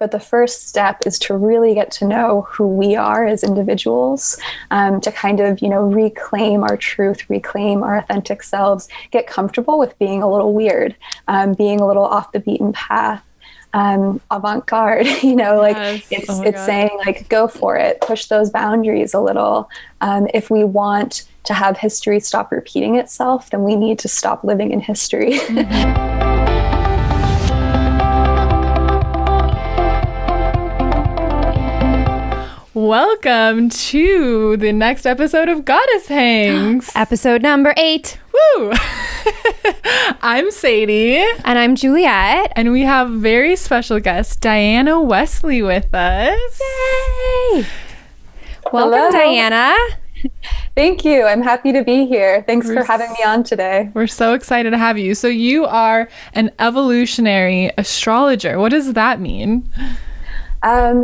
But the first step is to really get to know who we are as individuals, to kind of, reclaim our truth, reclaim our authentic selves, get comfortable with being a little weird, being a little off the beaten path, avant-garde, Yes. it's saying like, go for it, push those boundaries a little. If we want to have history stop repeating itself, then we need to stop living in history. Welcome to the next episode of Goddess Hangs. Episode number 8. Woo! I'm Sadie. And I'm Juliet. And we have very special guest, Diana Wesley, with us. Yay! Welcome, Hello. Diana. Thank you. I'm happy to be here. Thanks for having me on today. We're so excited to have you. So you are an evolutionary astrologer. What does that mean?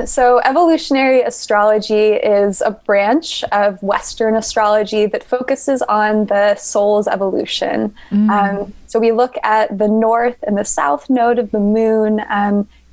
So evolutionary astrology is a branch of Western astrology that focuses on the soul's evolution. So we look at the north and the south node of the moon,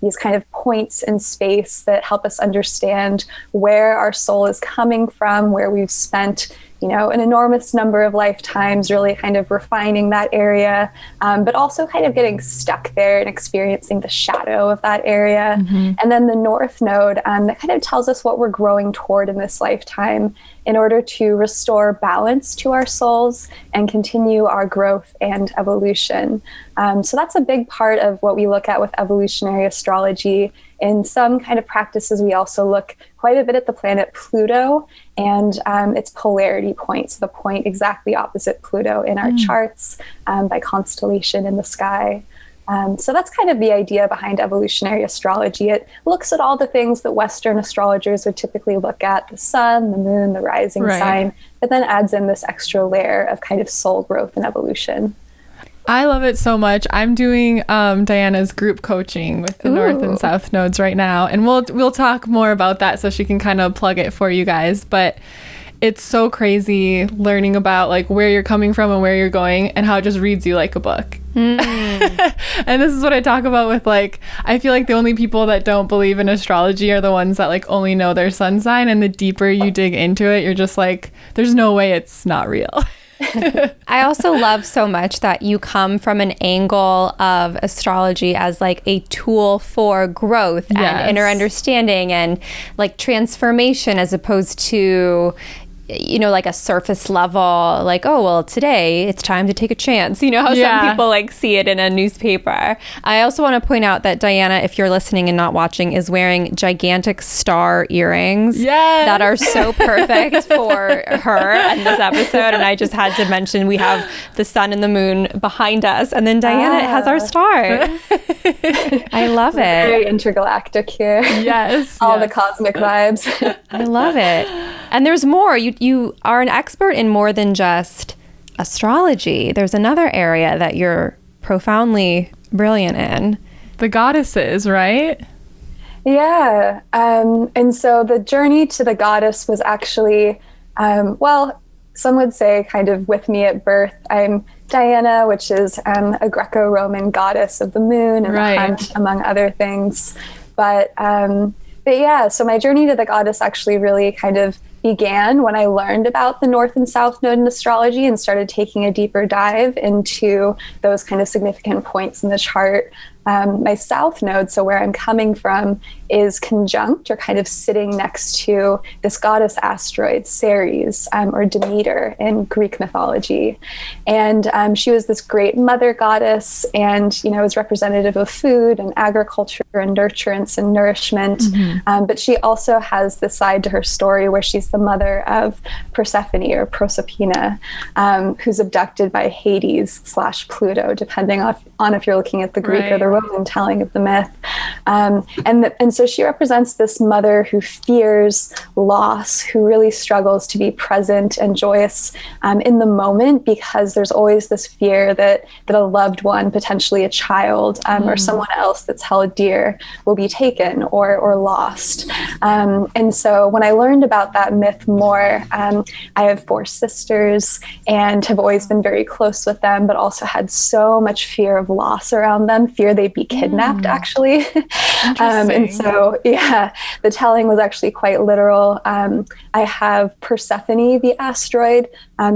these kind of points in space that help us understand where our soul is coming from, where we've spent an enormous number of lifetimes really kind of refining that area, but also kind of getting stuck there and experiencing the shadow of that area. And then the north node, that kind of tells us what we're growing toward in this lifetime in order to restore balance to our souls and continue our growth and evolution. So that's a big part of what we look at with evolutionary astrology. In some kind of practices, we also look quite a bit at the planet Pluto and its polarity points, the point exactly opposite Pluto in our charts by constellation in the sky. So that's kind of the idea behind evolutionary astrology. It looks at all the things that Western astrologers would typically look at, the sun, the moon, the rising sign, but then adds in this extra layer of kind of soul growth and evolution. I love it so much. I'm doing Diana's group coaching with the North and South nodes right now, and we'll talk more about that so she can kind of plug it for you guys. But it's so crazy learning about like where you're coming from and where you're going and how it just reads you like a book. And this is what I talk about with like, I feel like the only people that don't believe in astrology are the ones that like only know their sun sign, and the deeper you dig into it, you're just like, there's no way it's not real. I also love so much that you come from an angle of astrology as like a tool for growth and inner understanding and like transformation, as opposed to like a surface level, like, oh, well, today it's time to take a chance. How some people like see it in a newspaper. I also want to point out that Diana, if you're listening and not watching, is wearing gigantic star earrings that are so perfect for her in this episode. And I just had to mention we have the sun and the moon behind us, and then Diana has our stars. I love it. Very intergalactic here. All the cosmic vibes. I love it. And there's more. You are an expert in more than just astrology. There's another area that you're profoundly brilliant in. The goddesses, right? Yeah. And so the journey to the goddess was actually, some would say kind of with me at birth. I'm Diana, which is a Greco-Roman goddess of the moon and the hunt, among other things. But yeah, so my journey to the goddess actually really kind of began when I learned about the North and South node in astrology and started taking a deeper dive into those kind of significant points in the chart. My South node, so where I'm coming from, is conjunct or kind of sitting next to this goddess asteroid, Ceres, or Demeter in Greek mythology. And she was this great mother goddess and, is representative of food and agriculture and nurturance and nourishment. But she also has this side to her story where she's the mother of Persephone or Proserpina, who's abducted by Hades/Pluto, depending on if you're looking at the Greek or the Roman telling of the myth. And so she represents this mother who fears loss, who really struggles to be present and joyous in the moment, because there's always this fear that a loved one, potentially a child or someone else that's held dear, will be taken or lost. And so when I learned about that myth more, I have 4 sisters and have always been very close with them, but also had so much fear of loss around them, fear they might be kidnapped, actually. And so, yeah, the telling was actually quite literal. I have Persephone, the asteroid,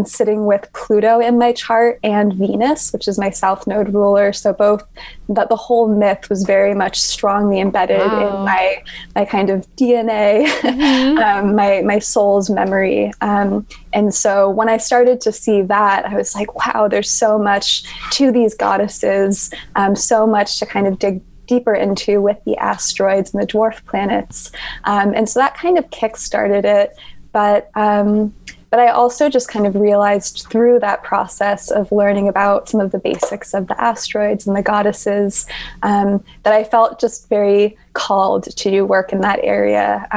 sitting with Pluto in my chart, and Venus, which is my south node ruler. So both, that the whole myth was very much strongly embedded in my kind of DNA, my soul's memory. And so when I started to see that, I was like, wow, there's so much to these goddesses, so much to kind of dig deeper into with the asteroids and the dwarf planets. And so that kind of kick-started it. But I also just kind of realized through that process of learning about some of the basics of the asteroids and the goddesses, that I felt just very called to do work in that area.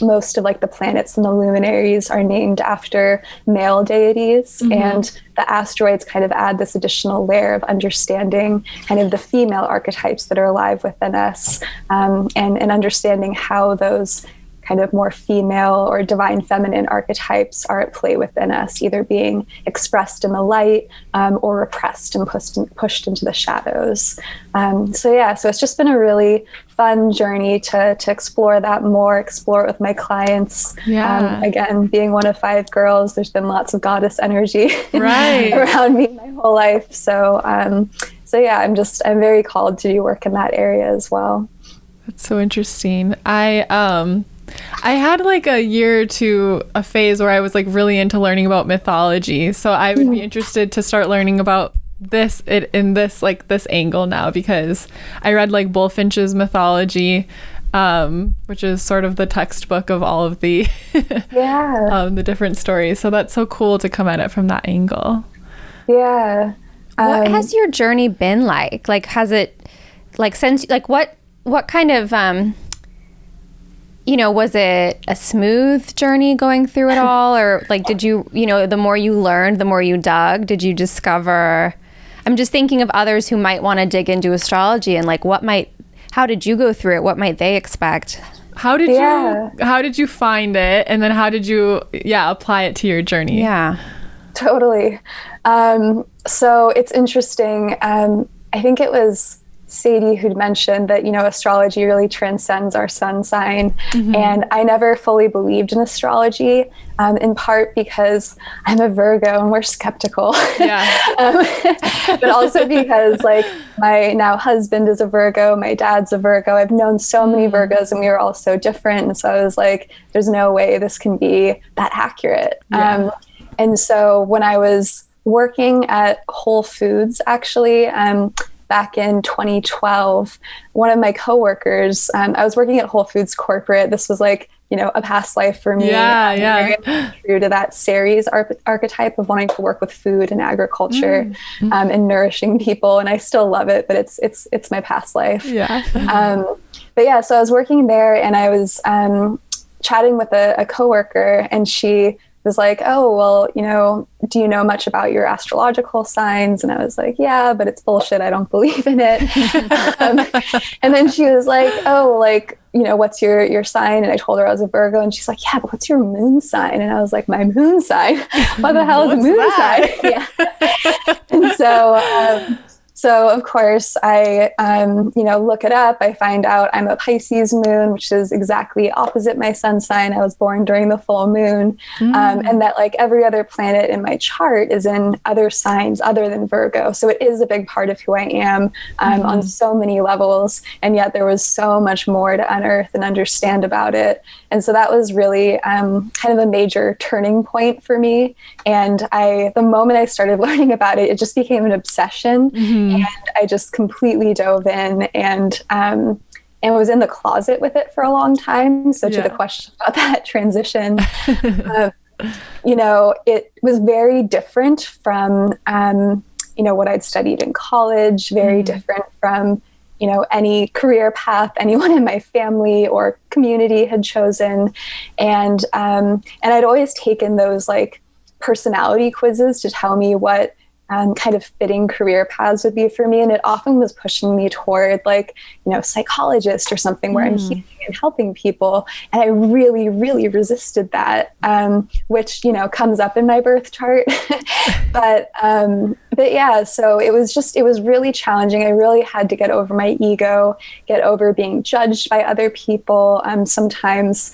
Most of like the planets and the luminaries are named after male deities, and the asteroids kind of add this additional layer of understanding kind of the female archetypes that are alive within us, and understanding how those kind of more female or divine feminine archetypes are at play within us, either being expressed in the light, or repressed and pushed into the shadows. So it's just been a really fun journey to explore that more, explore it with my clients. Again, being one of 5 girls, there's been lots of goddess energy around me my whole life. So I'm very called to do work in that area as well. That's so interesting. I had like a year or two, a phase where I was like really into learning about mythology. So I would be interested to start learning about this in this angle now, because I read like Bullfinch's mythology, which is sort of the textbook of all of the the different stories. So that's so cool to come at it from that angle. Yeah. What has your journey been like? Like, has it since what kind of was it a smooth journey going through it all? Or like, did you, the more you learned, the more you dug, did you discover, I'm just thinking of others who might want to dig into astrology and like, how did you go through it? What might they expect? How did you find it? And then how did you, apply it to your journey? Yeah, totally. So it's interesting. I think it was Sadie who'd mentioned that, astrology really transcends our sun sign. And I never fully believed in astrology, in part because I'm a Virgo and we're skeptical. But also because like my now husband is a Virgo, my dad's a Virgo. I've known so many Virgos and we were all so different. And so I was like, there's no way this can be that accurate. And so when I was working at Whole Foods, actually, back in 2012, one of my coworkers, I was working at Whole Foods corporate. This was like, a past life for me. Very true to that Ceres archetype of wanting to work with food and agriculture, and nourishing people. And I still love it, but it's my past life. So I was working there and I was chatting with a coworker, and she was like, oh, well, do you know much about your astrological signs? And I was like, yeah, but it's bullshit. I don't believe in it. And then she was like, oh, like, what's your sign? And I told her I was a Virgo, and she's like, yeah, but what's your moon sign? And I was like, my moon sign? What the hell is a moon sign? And so of course I, look it up. I find out I'm a Pisces moon, which is exactly opposite my sun sign. I was born during the full moon. And that like every other planet in my chart is in other signs other than Virgo. So it is a big part of who I am, on so many levels. And yet there was so much more to unearth and understand about it. And so that was really kind of a major turning point for me. And the moment I started learning about it, it just became an obsession. And I just completely dove in and was in the closet with it for a long time. So to the question about that transition, it was very different from, what I'd studied in college, very different from, any career path anyone in my family or community had chosen. And I'd always taken those like personality quizzes to tell me what kind of fitting career paths would be for me. And it often was pushing me toward like, psychologist or something where I'm healing and helping people. And I really, really resisted that, which, comes up in my birth chart. but yeah, so it was really challenging. I really had to get over my ego, get over being judged by other people. Sometimes,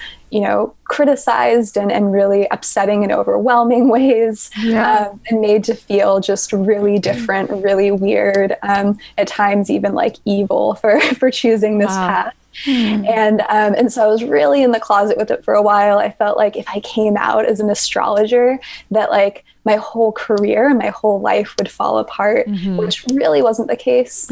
criticized and really upsetting and overwhelming ways, and made to feel just really different, really weird, at times even like evil for choosing this path. And so I was really in the closet with it for a while. I felt like if I came out as an astrologer, that like my whole career and my whole life would fall apart, which really wasn't the case.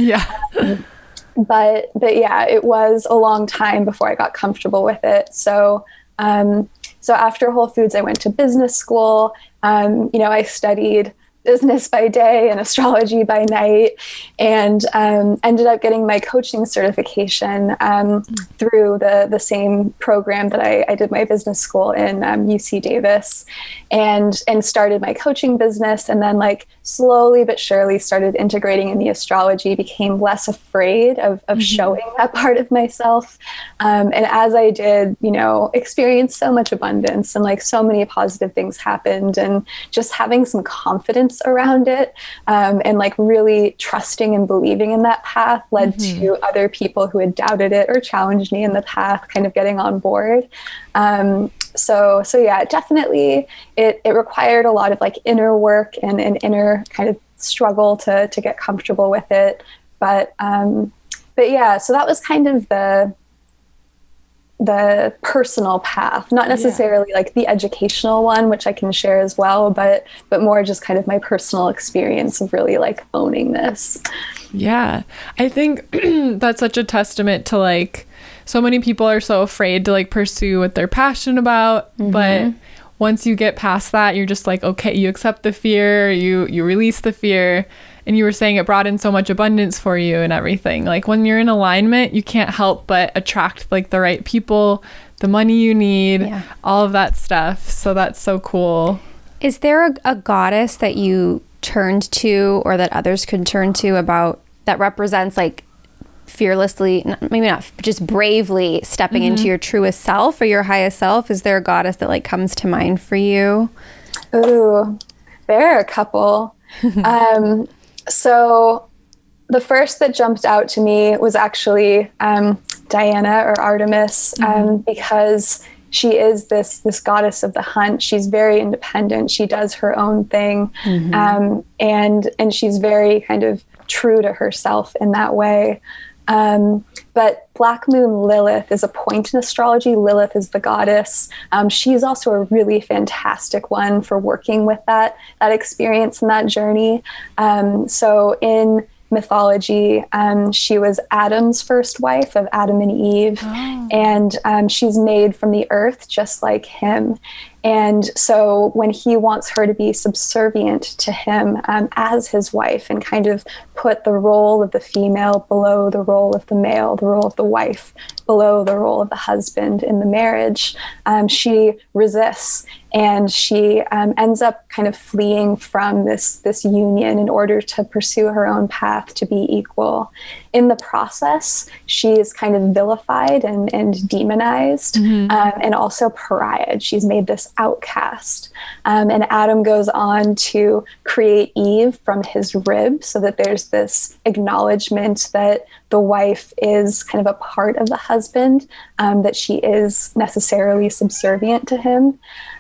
But yeah, it was a long time before I got comfortable with it. So after Whole Foods, I went to business school. I studied business by day and astrology by night, and ended up getting my coaching certification through the same program that I did my business school in, UC Davis, and started my coaching business, and then like slowly but surely started integrating in the astrology, became less afraid of showing that part of myself. And as I did, experience so much abundance and like so many positive things happened, and just having some confidence around it, and like really trusting and believing in that path led to other people who had doubted it or challenged me in the path kind of getting on board. So yeah, definitely it required a lot of like inner work and an inner kind of struggle to get comfortable with it. But yeah, so that was kind of the personal path, not necessarily like the educational one, which I can share as well, but more just kind of my personal experience of really like owning this. Yeah. I think that's such a testament to like, so many people are so afraid to like pursue what they're passionate about, but once you get past that, you're just like, okay, you accept the fear, you release the fear. And you were saying it brought in so much abundance for you and everything. Like when you're in alignment, you can't help but attract like the right people, the money you need, all of that stuff. So that's so cool. Is there a goddess that you turned to or that others could turn to about that represents like fearlessly, maybe not, just bravely stepping into your truest self or your highest self? Is there a goddess that like comes to mind for you? Ooh, there are a couple. So the first that jumped out to me was actually Diana or Artemis, because she is this goddess of the hunt. She's very independent. She does her own thing, and she's very kind of true to herself in that way. But Black Moon Lilith is a point in astrology. Lilith is the goddess. She's also a really fantastic one for working with that experience and that journey. So in mythology, she was Adam's first wife, of Adam and Eve, and she's made from the earth just like him. And so when he wants her to be subservient to him as his wife, and kind of put the role of the female below the role of the male, the role of the wife below the role of the husband in the marriage, she resists, and she ends up kind of fleeing from this union in order to pursue her own path to be equal. In the process, she is kind of vilified and demonized, and also pariahed. She's made this outcast. And Adam goes on to create Eve from his rib, so that there's this acknowledgement that the wife is kind of a part of the husband, that she is necessarily subservient to him.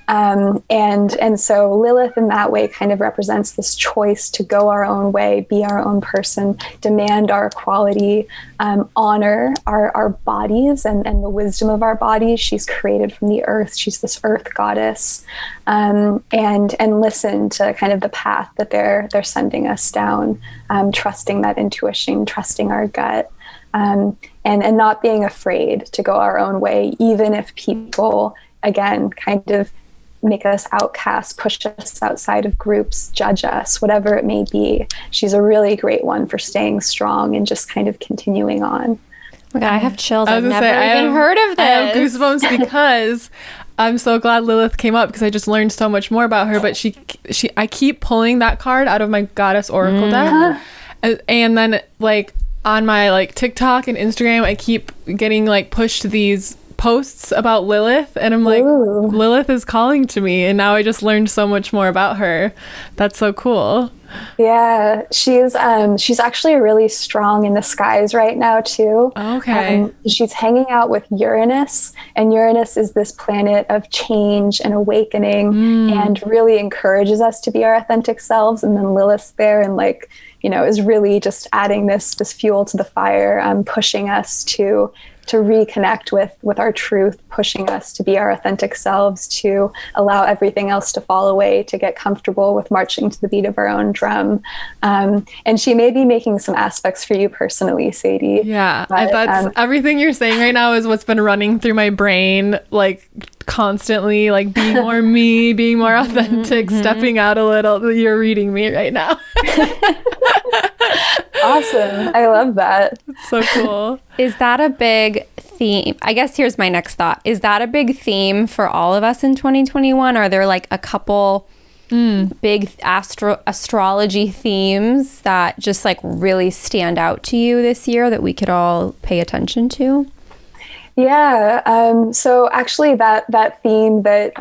And so Lilith in that way kind of represents this choice to go our own way, be our own person, demand our equality, honor our bodies and the wisdom of our bodies. She's created from the earth. She's this earth goddess, and listen to kind of the path that they're sending us down, trusting that intuition, trusting our gut, and not being afraid to go our own way, even if people, again, kind of make us outcasts, push us outside of groups, judge us, whatever it may be. She's a really great one for staying strong and just kind of continuing on. Oh my God, I have chills. I've never even heard of this. I have goosebumps because I'm so glad Lilith came up because I just learned so much more about her. But I keep pulling that card out of my Goddess Oracle deck, and then like on my like TikTok and Instagram, I keep getting like pushed these posts about Lilith, and I'm like, ooh, Lilith is calling to me, and now I just learned so much more about her. That's so cool. Yeah, she's actually really strong in the skies right now too. Okay. She's hanging out with Uranus, and Uranus is this planet of change and awakening, and really encourages us to be our authentic selves. And then Lilith's there and like, you know, is really just adding this fuel to the fire, pushing us to reconnect with our truth, pushing us to be our authentic selves, to allow everything else to fall away, to get comfortable with marching to the beat of our own drum. And she may be making some aspects for you personally, Sadie. Yeah, but, that's everything you're saying right now is what's been running through my brain, like constantly, like being more me, being more authentic, stepping out a little. You're reading me right now. Awesome. I love that. It's so cool. Is that a big theme? I guess here's my next thought. Is that a big theme for all of us in 2021? Are there like a couple big astrology themes that just like really stand out to you this year that we could all pay attention to? Yeah. So actually that theme that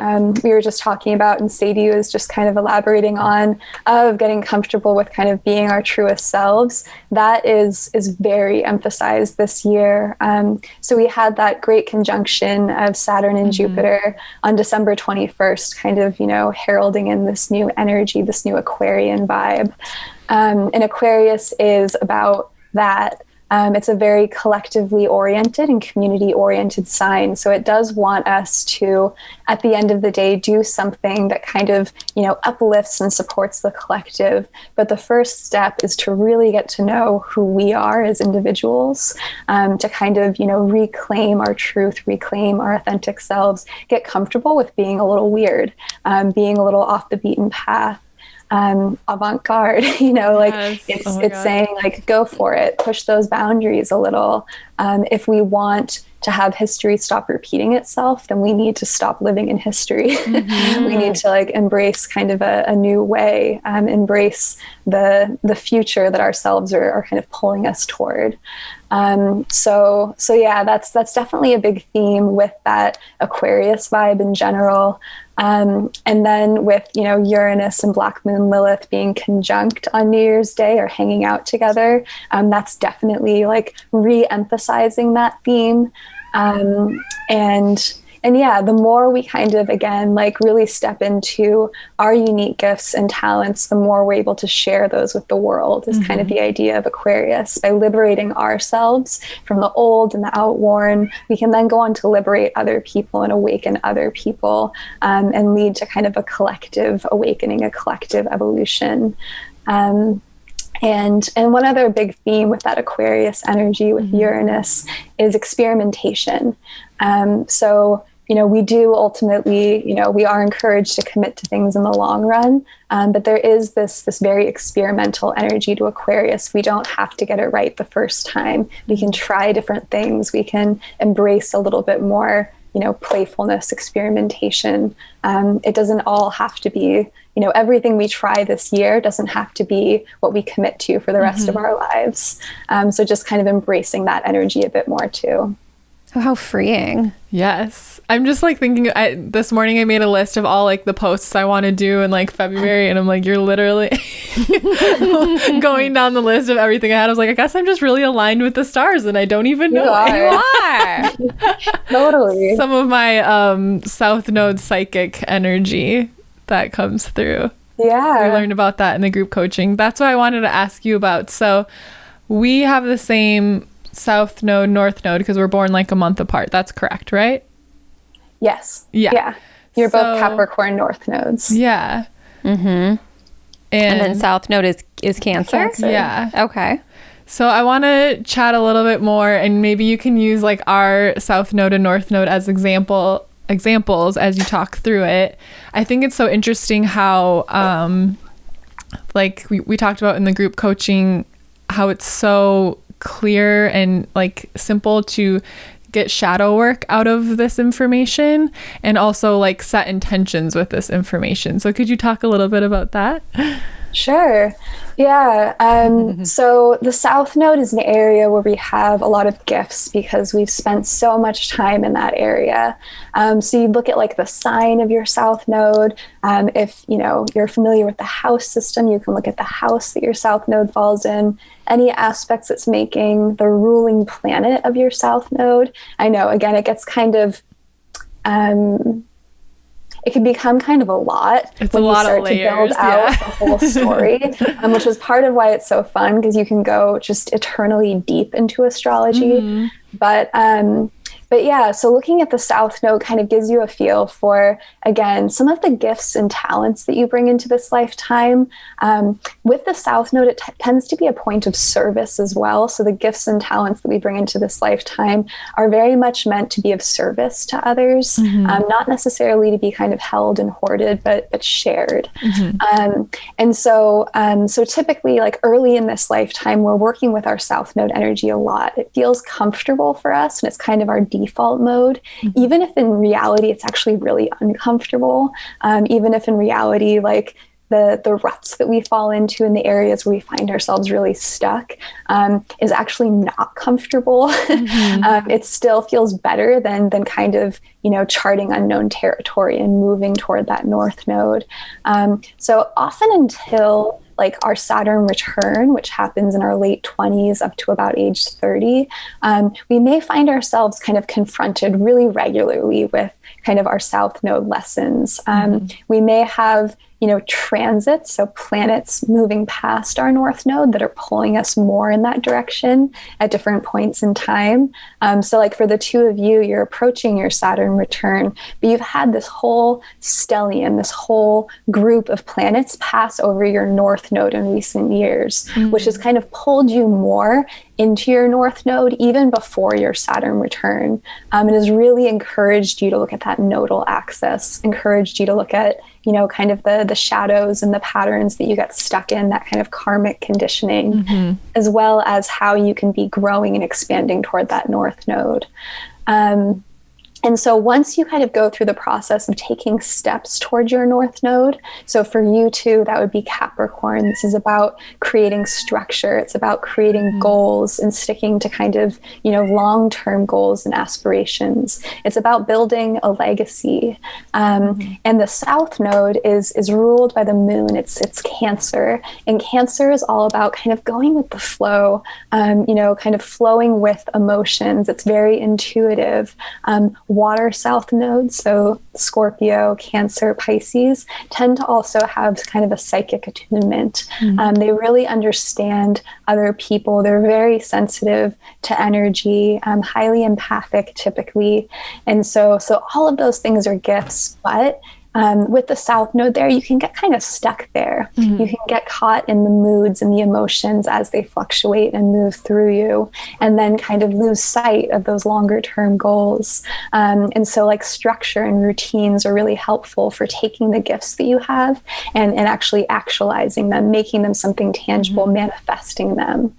we were just talking about and Sadie was just kind of elaborating on, of getting comfortable with kind of being our truest selves, that is very emphasized this year. So we had that great conjunction of Saturn and Jupiter on December 21st, kind of, you know, heralding in this new energy, this new Aquarian vibe. And Aquarius is about that. It's a very collectively oriented and community oriented sign. So it does want us to, at the end of the day, do something that kind of, you know, uplifts and supports the collective. But the first step is to really get to know who we are as individuals, to kind of, you know, reclaim our truth, reclaim our authentic selves, get comfortable with being a little weird, being a little off the beaten path. Avant-garde, you know, like it's saying like, go for it, push those boundaries a little. If we want to have history stop repeating itself, then we need to stop living in history. We need to like embrace kind of a new way, embrace the future that ourselves are kind of pulling us toward. So yeah, that's definitely a big theme with that Aquarius vibe in general. And then with, you know, Uranus and Black Moon Lilith being conjunct on New Year's Day or hanging out together, that's definitely like re-emphasizing that theme. And yeah, the more we kind of, again, like really step into our unique gifts and talents, the more we're able to share those with the world is kind of the idea of Aquarius. By liberating ourselves from the old and the outworn, we can then go on to liberate other people and awaken other people, and lead to kind of a collective awakening, a collective evolution. And one other big theme with that Aquarius energy with Uranus is experimentation. So, you know, we do ultimately, you know, we are encouraged to commit to things in the long run, but there is this very experimental energy to Aquarius. We don't have to get it right the first time. We can try different things. We can embrace a little bit more, you know, playfulness, experimentation. It doesn't all have to be, you know, everything we try this year doesn't have to be what we commit to for the rest of our lives. So just kind of embracing that energy a bit more too. Oh, how freeing. Yes. I'm just like thinking, this morning I made a list of all like the posts I want to do in like February, and I'm like, you're literally going down the list of everything I had. I was like, I guess I'm just really aligned with the stars and I don't even know. You are. Totally. Some of my South Node psychic energy that comes through. Yeah. We learned about that in the group coaching. That's what I wanted to ask you about. So we have the same South Node, North Node, because we're born like a month apart. That's correct, right? Yes. Yeah. You're both Capricorn North Nodes. Yeah. And then South Node is Cancer? Yeah. Okay. So I want to chat a little bit more, and maybe you can use like our South Node and North Node as examples as you talk through it. I think it's so interesting how like we talked about in the group coaching, how it's so clear and like simple to get shadow work out of this information and also like set intentions with this information. So could you talk a little bit about that? Sure. Yeah. So the South Node is an area where we have a lot of gifts because we've spent so much time in that area. So you look at like the sign of your South Node. If you're familiar with the house system, you can look at the house that your South Node falls in. Any aspects it's making, the ruling planet of your South Node. I know, again, it gets kind of it can become kind of a lot when you start to build out the whole story, which is part of why it's so fun, because you can go just eternally deep into astrology. But yeah, so looking at the South Node kind of gives you a feel for, again, some of the gifts and talents that you bring into this lifetime. With the South Node, it tends to be a point of service as well. So the gifts and talents that we bring into this lifetime are very much meant to be of service to others, not necessarily to be kind of held and hoarded, but shared. And so typically, like early in this lifetime, we're working with our South Node energy a lot. It feels comfortable for us, and it's kind of our default mode, even if in reality it's actually really uncomfortable, even if in reality like the ruts that we fall into in the areas where we find ourselves really stuck is actually not comfortable. It still feels better than kind of charting unknown territory and moving toward that North Node. So often until like our Saturn return, which happens in our late 20s up to about age 30, we may find ourselves kind of confronted really regularly with kind of our South Node lessons. We may have transits, so planets moving past our North Node that are pulling us more in that direction at different points in time. So like for the two of you, you're approaching your Saturn return, but you've had this whole stellium, this whole group of planets pass over your North Node in recent years, which has kind of pulled you more into your North Node even before your Saturn return. It has really encouraged you to look at that nodal axis, encouraged you to look at kind of the shadows and the patterns that you get stuck in, that kind of karmic conditioning, as well as how you can be growing and expanding toward that North Node. And so once you kind of go through the process of taking steps towards your North Node, so for you too, that would be Capricorn. This is about creating structure. It's about creating goals and sticking to kind of, long-term goals and aspirations. It's about building a legacy. And the South Node is ruled by the moon. It's Cancer. And Cancer is all about kind of going with the flow, kind of flowing with emotions. It's very intuitive. Water South Nodes, so Scorpio, Cancer, Pisces, tend to also have kind of a psychic attunement. They really understand other people. They're very sensitive to energy, highly empathic typically. And so all of those things are gifts, but with the South Node there, you can get kind of stuck there. You can get caught in the moods and the emotions as they fluctuate and move through you, and then kind of lose sight of those longer term goals. And so like structure and routines are really helpful for taking the gifts that you have and actually actualizing them, making them something tangible, manifesting them.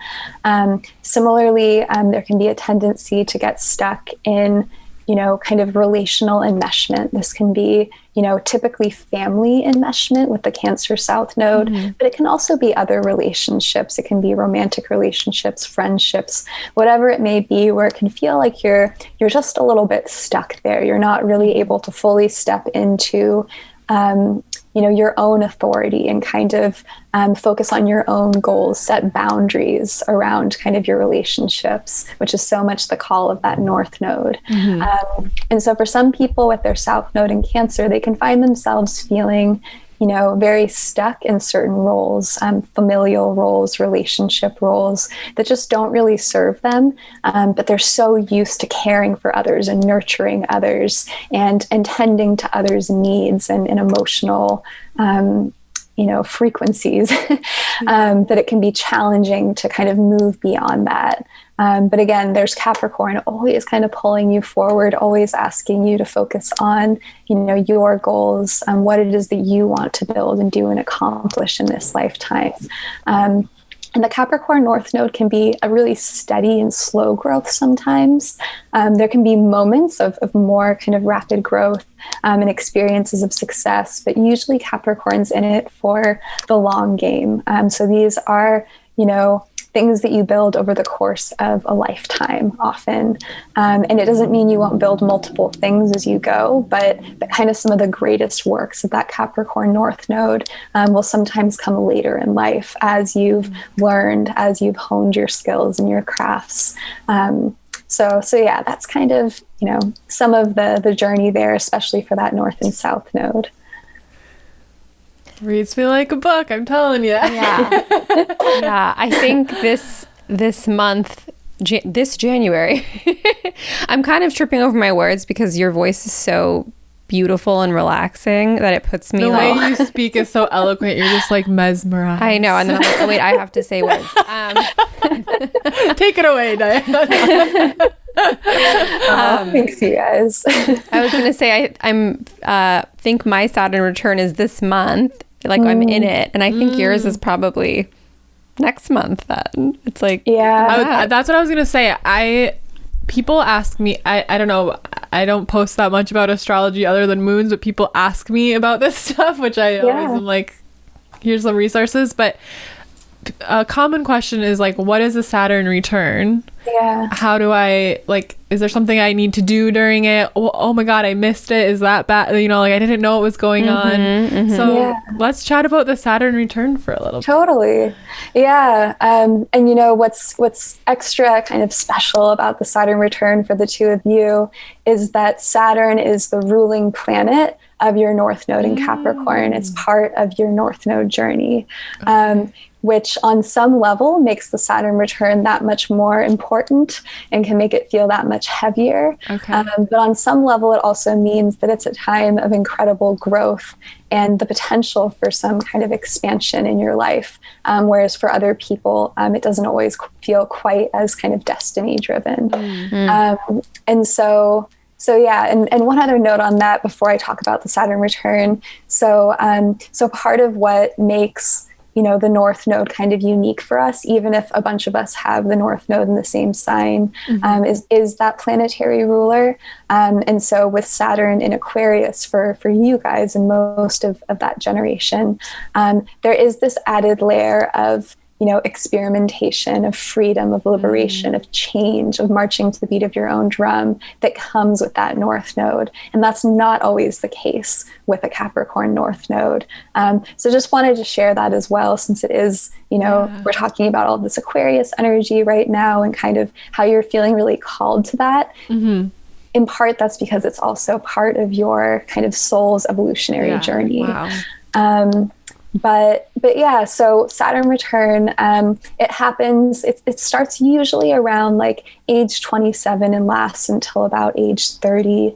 Similarly, there can be a tendency to get stuck in kind of relational enmeshment. This can be, typically family enmeshment with the Cancer South Node, but it can also be other relationships. It can be romantic relationships, friendships, whatever it may be, where it can feel like you're just a little bit stuck there. You're not really able to fully step into your own authority and kind of focus on your own goals, set boundaries around kind of your relationships, which is so much the call of that North Node. And so for some people with their South Node in Cancer, they can find themselves feeling very stuck in certain roles, familial roles, relationship roles that just don't really serve them. But they're so used to caring for others and nurturing others and tending to others' needs and emotional frequencies, that it can be challenging to kind of move beyond that. But again, there's Capricorn always kind of pulling you forward, always asking you to focus on, your goals, what it is that you want to build and do and accomplish in this lifetime. And the Capricorn North Node can be a really steady and slow growth sometimes. There can be moments of more kind of rapid growth and experiences of success, but usually Capricorn's in it for the long game. So these are, things that you build over the course of a lifetime often. And it doesn't mean you won't build multiple things as you go, but kind of some of the greatest works of that Capricorn North Node will sometimes come later in life as you've learned, as you've honed your skills and your crafts. So yeah, that's kind of, some of the journey there, especially for that North and South Node. Reads me like a book, I'm telling you. Yeah. Yeah. I think this month, this January, I'm kind of tripping over my words because your voice is so beautiful and relaxing that it puts me the way you speak is so eloquent. You're just like mesmerized. I know. And then I'm like, oh, wait, I have to say words. Take it away, Diana. Thanks, you guys. I was going to say, I'm think my Saturn return is this month. Like I'm in it. And I think yours is probably next month then. It's like, yeah. That's what I was going to say. People ask me, I don't know, I don't post that much about astrology other than moons, but people ask me about this stuff, which I always am like, here's some resources. But a common question is like, what is a Saturn return? Yeah. How do I, like, is there something I need to do during it? Oh my God, I missed it. Is that bad? Like, I didn't know what was going on. So let's chat about the Saturn return for a little bit. Totally. Yeah. And what's extra kind of special about the Saturn return for the two of you is that Saturn is the ruling planet of your North Node in Capricorn. It's part of your North Node journey. Which on some level makes the Saturn return that much more important and can make it feel that much heavier. Okay. But on some level, it also means that it's a time of incredible growth and the potential for some kind of expansion in your life. Whereas for other people, it doesn't always feel quite as kind of destiny driven. And so yeah, and one other note on that before I talk about the Saturn return. So part of what makes the North Node kind of unique for us, even if a bunch of us have the North Node in the same sign, is that planetary ruler. And so with Saturn in Aquarius for you guys and most of that generation, there is this added layer of experimentation, of freedom, of liberation, of change, of marching to the beat of your own drum that comes with that North Node. And that's not always the case with a Capricorn North Node. So just wanted to share that as well, since it is, we're talking about all this Aquarius energy right now and kind of how you're feeling really called to that. In part, that's because it's also part of your kind of soul's evolutionary journey. Wow. But yeah, so Saturn return, it happens, it starts usually around like age 27 and lasts until about age 30.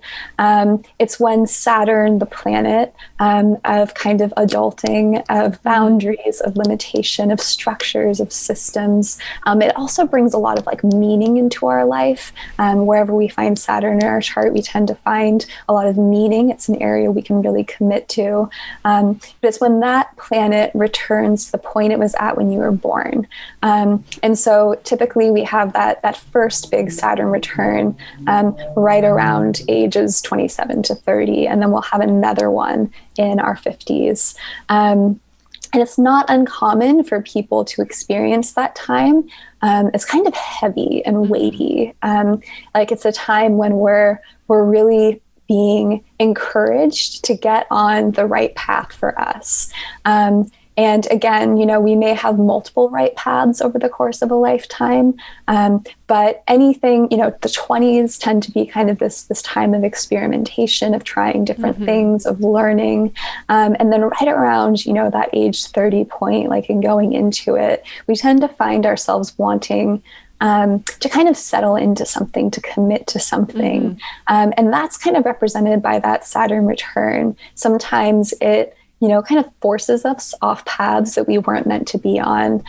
It's when Saturn, the planet of kind of adulting, of boundaries, of limitation, of structures, of systems. It also brings a lot of like meaning into our life. Wherever we find Saturn in our chart, we tend to find a lot of meaning. It's an area we can really commit to. But it's when that planet returns to the point it was at when you were born. And so typically we have that first big Saturn return right around ages 27 to 30, and then we'll have another one in our 50s. And it's not uncommon for people to experience that time as kind of heavy and weighty. Like it's a time when we're really being encouraged to get on the right path for us. And again, we may have multiple right paths over the course of a lifetime, but anything, the 20s tend to be kind of this time of experimentation, of trying different things, of learning. And then right around, that age 30 point, like in going into it, we tend to find ourselves wanting to kind of settle into something, to commit to something. And that's kind of represented by that Saturn return. Sometimes it kind of forces us off paths that we weren't meant to be on.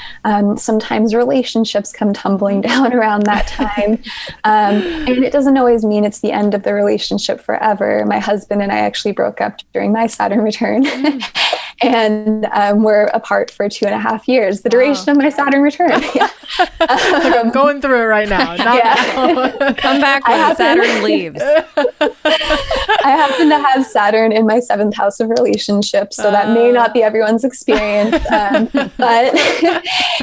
Sometimes relationships come tumbling down around that time. And it doesn't always mean it's the end of the relationship forever. My husband and I actually broke up during my Saturn return. And we're apart for 2.5 years, the duration of my Saturn return. Yeah. Like I'm going through it right now. Now. Come back when Saturn leaves. I happen to have Saturn in my 7th house of relationships, so that may not be everyone's experience. But,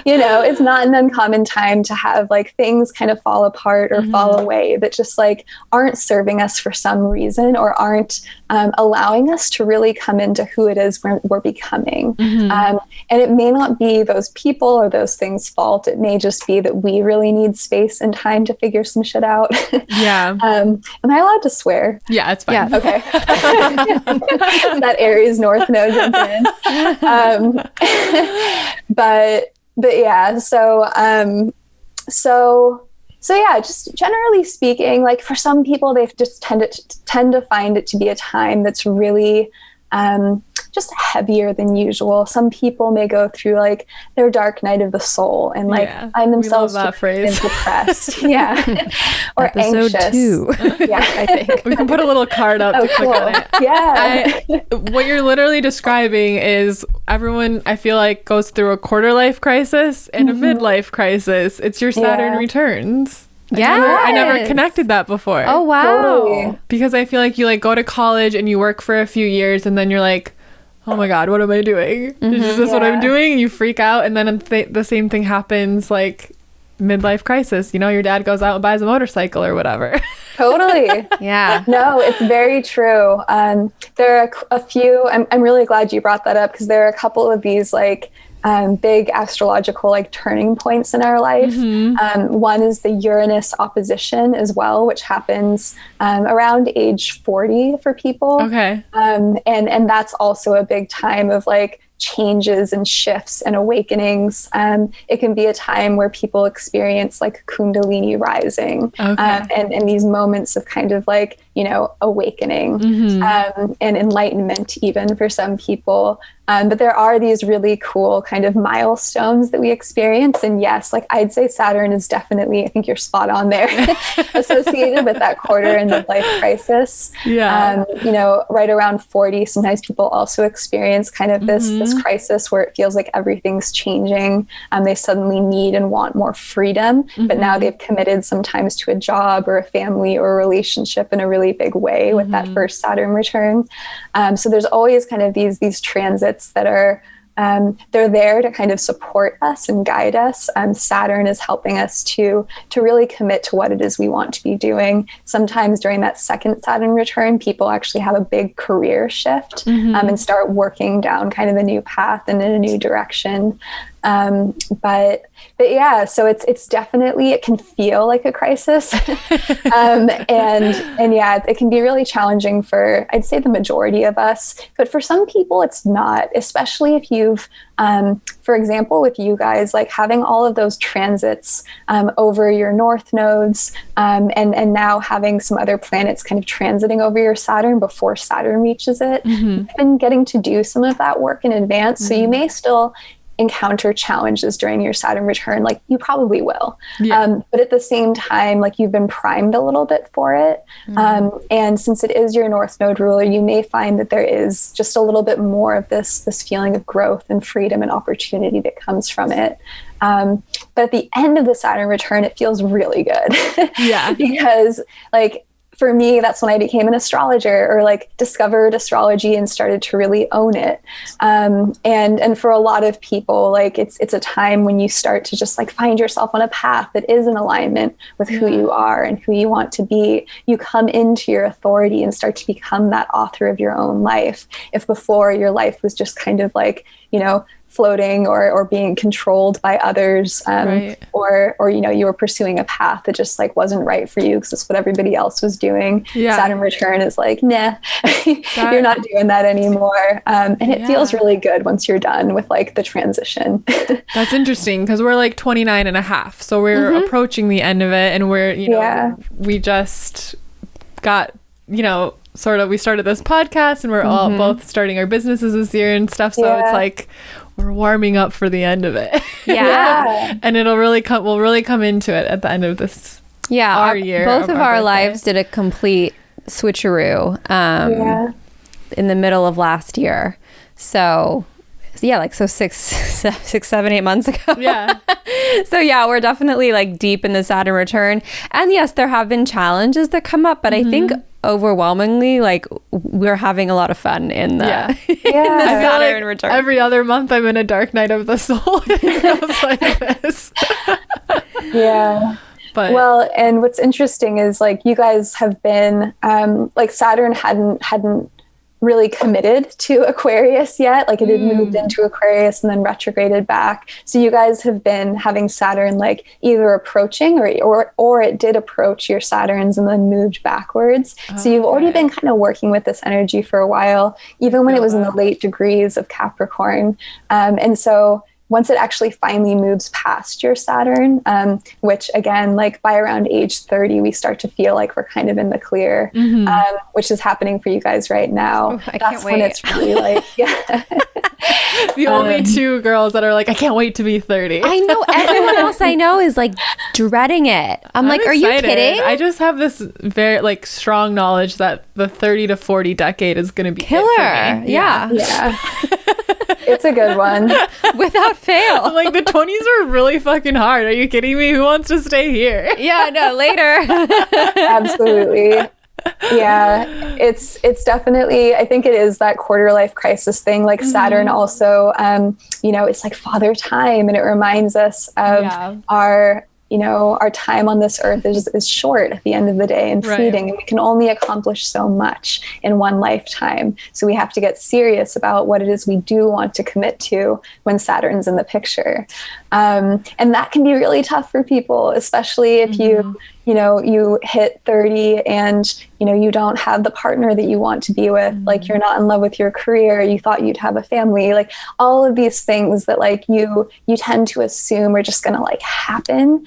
it's not an uncommon time to have like things kind of fall apart or fall away that just like aren't serving us for some reason or aren't allowing us to really come into who it is we're becoming. And it may not be those people or those things' fault. It may just be that we really need space and time to figure some shit out. Yeah. Am I allowed to swear? Yeah, it's fine. Yeah. Okay. That Aries North node jump in. But yeah, so yeah, just generally speaking, like for some people, they just tend to find it to be a time that's really just heavier than usual. Some people may go through like their dark night of the soul and like find themselves depressed. Yeah. Or Episode anxious. 2. Yeah, I think. We can put a little card up to click on it. Yeah. What you're literally describing is everyone, I feel like, goes through a quarter life crisis and a midlife crisis. It's your Saturn returns. I never connected that before. Oh, wow. Totally. Because I feel like you like go to college and you work for a few years and then you're like, oh my God, what am I doing? Is this what I'm doing? And you freak out. And then the same thing happens like midlife crisis. Your dad goes out and buys a motorcycle or whatever. Totally. Yeah. No, it's very true. There are a few, I'm really glad you brought that up because there are a couple of these like big astrological like turning points in our life. One is the Uranus opposition as well, which happens around age 40 for people. Okay. And that's also a big time of like changes and shifts and awakenings. It can be a time where people experience like Kundalini rising and these moments of kind of like, awakening and enlightenment even for some people. But there are these really cool kind of milestones that we experience. And yes, like I'd say Saturn is definitely, I think you're spot on there, associated with that quarter and midlife crisis. Yeah. Right around 40, sometimes people also experience kind of this crisis where it feels like everything's changing. They suddenly need and want more freedom, but now they've committed sometimes to a job or a family or a relationship in a really big way with that first Saturn return. So there's always kind of these transits that are they're there to kind of support us and guide us. Saturn is helping us to really commit to what it is we want to be doing. Sometimes during that second Saturn return, people actually have a big career shift and start working down kind of a new path and in a new direction. But yeah, so it's definitely, it can feel like a crisis. And yeah, it can be really challenging for, I'd say, the majority of us, but for some people it's not, especially if you've, for example, with you guys, like having all of those transits, over your north nodes, and now having some other planets kind of transiting over your Saturn before Saturn reaches it, and getting to do some of that work in advance. So you may still encounter challenges during your Saturn return, like you probably will. But at the same time, like you've been primed a little bit for it. And since it is your North Node ruler, you may find that there is just a little bit more of this feeling of growth and freedom and opportunity that comes from it. But at the end of the Saturn return, it feels really good. Because like, for me, that's when I became an astrologer or like discovered astrology and started to really own it. And for a lot of people, like it's a time when you start to just like find yourself on a path that is in alignment with who you are and who you want to be. You come into your authority and start to become that author of your own life. If before your life was just kind of like, floating or being controlled by others, or you were pursuing a path that just like wasn't right for you because that's what everybody else was doing. Saturn return is like, nah, you're not doing that anymore. And it feels really good once you're done with like the transition. That's interesting because we're like 29 and a half. So we're approaching the end of it and we're, we just got, sort of, we started this podcast and we're all both starting our businesses this year and stuff. So it's like, we're warming up for the end of it. And it'll really we'll really come into it at the end of this our year. Both of our lives did a complete switcheroo in the middle of last year. So yeah, like so 6, 7, 8 months ago. Yeah. So yeah, we're definitely like deep in the Saturn return. And yes, there have been challenges that come up, but I think overwhelmingly, like, we're having a lot of fun in the, in the Saturn return. Every other month I'm in a dark night of the soul. It feels like this. Yeah. But well, and what's interesting is like you guys have been like Saturn hadn't really committed to Aquarius yet. Like it had moved into Aquarius and then retrograded back. So you guys have been having Saturn like either approaching or it did approach your Saturns and then moved backwards. So you've already been kind of working with this energy for a while, even when it was in the late degrees of Capricorn. And so once it actually finally moves past your Saturn, which again, like by around age 30, we start to feel like we're kind of in the clear, which is happening for you guys right now. Ooh, That's when it's really like, the only two girls that are like, I can't wait to be 30. I know everyone else I know is like dreading it. I'm like, are you kidding? I just have this very like strong knowledge that the 30 to 40 decade is going to be killer. Yeah. It's a good one. Without fail. I'm like, the 20s were really fucking hard. Are you kidding me? Who wants to stay here? Yeah, no, later. Absolutely. Yeah, it's definitely, I think it is that quarter life crisis thing. Like Saturn also, it's like father time, and it reminds us of our time on this earth is short at the end of the day and fleeting, and we can only accomplish so much in one lifetime. So we have to get serious about what it is we do want to commit to when Saturn's in the picture. And that can be really tough for people, especially if you hit 30 and, you don't have the partner that you want to be with, like you're not in love with your career, you thought you'd have a family, like all of these things that like you tend to assume are just going to like happen.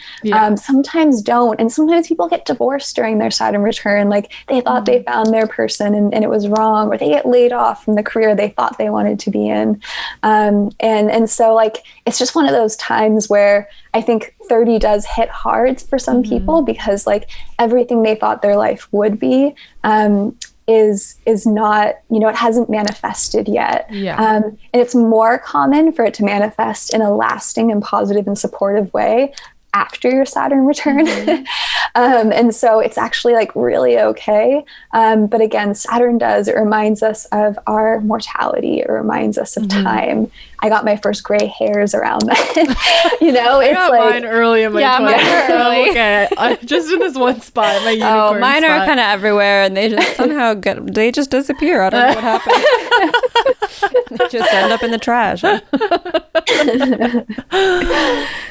Sometimes don't. And sometimes people get divorced during their Saturn return. Like they thought they found their person and it was wrong, or they get laid off from the career they thought they wanted to be in. And so like, it's just one of those times where I think 30 does hit hard for some people, because like everything they thought their life would be is not, it hasn't manifested yet. And it's more common for it to manifest in a lasting and positive and supportive way after your Saturn return. And so it's actually like really okay. But again, Saturn it reminds us of our mortality. It reminds us of time. I got my first gray hairs around that. I got like mine early in my 20s. So, okay, just in this one spot, my unicorn mine spot. are kind of everywhere, and they just somehow they just disappear. I don't know what happened. They just end up in the trash.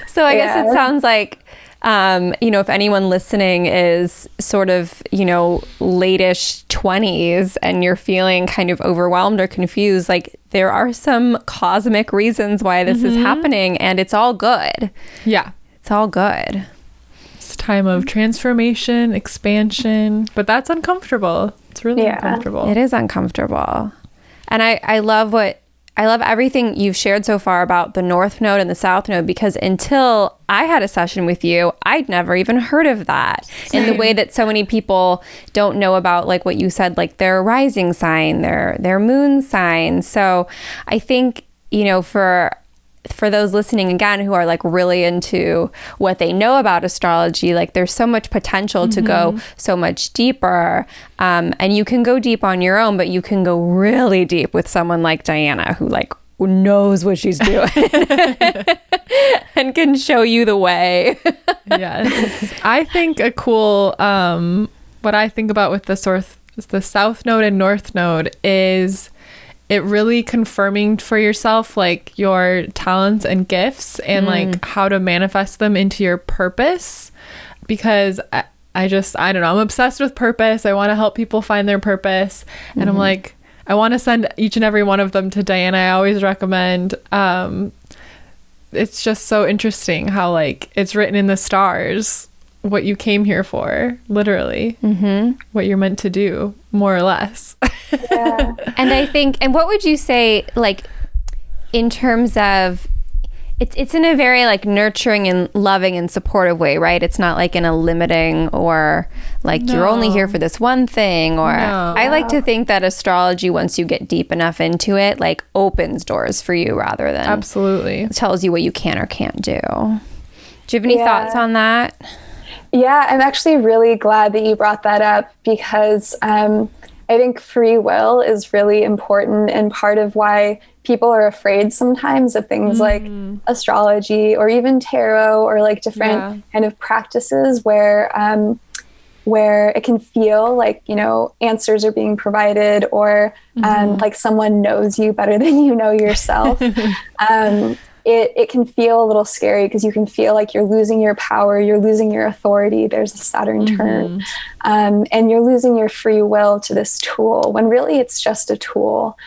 So I guess it sounds like, if anyone listening is sort of, late-ish 20s and you're feeling kind of overwhelmed or confused, like there are some cosmic reasons why this is happening, and it's all good. Yeah. It's all good. It's time of transformation, expansion, but that's uncomfortable. It's really uncomfortable. It is uncomfortable. And I love everything you've shared so far about the North Node and the South Node, because until I had a session with you, I'd never even heard of that. In the way that so many people don't know about, like what you said, like their rising sign, their moon sign. So I think, for those listening again who are like really into what they know about astrology, like there's so much potential to go so much deeper. And you can go deep on your own, but you can go really deep with someone like Diana, who like knows what she's doing and can show you the way. Yes. I think a cool, what I think about with the South Node and North Node is it really confirming for yourself like your talents and gifts and like how to manifest them into your purpose, because I don't know, I'm obsessed with purpose. I want to help people find their purpose, and I'm like, I want to send each and every one of them to Diana. I always recommend, it's just so interesting how like it's written in the stars what you came here for, literally, what you're meant to do, more or less. And I think, and what would you say, like, in terms of, It's in a very like nurturing and loving and supportive way, right? It's not like in a limiting or like you're only here for this one thing. Or I like to think that astrology, once you get deep enough into it, like opens doors for you rather than absolutely tells you what you can or can't do. Do you have any thoughts on that? Yeah, I'm actually really glad that you brought that up, because I think free will is really important, and part of why people are afraid sometimes of things like astrology or even tarot or like different kind of practices where it can feel like, you know, answers are being provided, or like someone knows you better than you know yourself. It can feel a little scary, because you can feel like you're losing your power, you're losing your authority. There's a Saturn turn, and you're losing your free will to this tool, when really it's just a tool.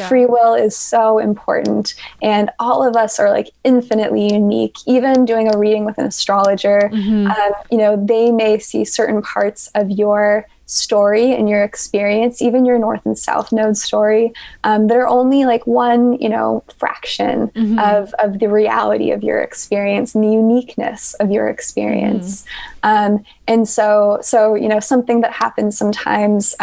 Free will is so important, and all of us are like infinitely unique. Even doing a reading with an astrologer, you know, they may see certain parts of your story and your experience, even your north and south node story, that are only like one, you know, fraction of the reality of your experience and the uniqueness of your experience. And so, you know, something that happens sometimes,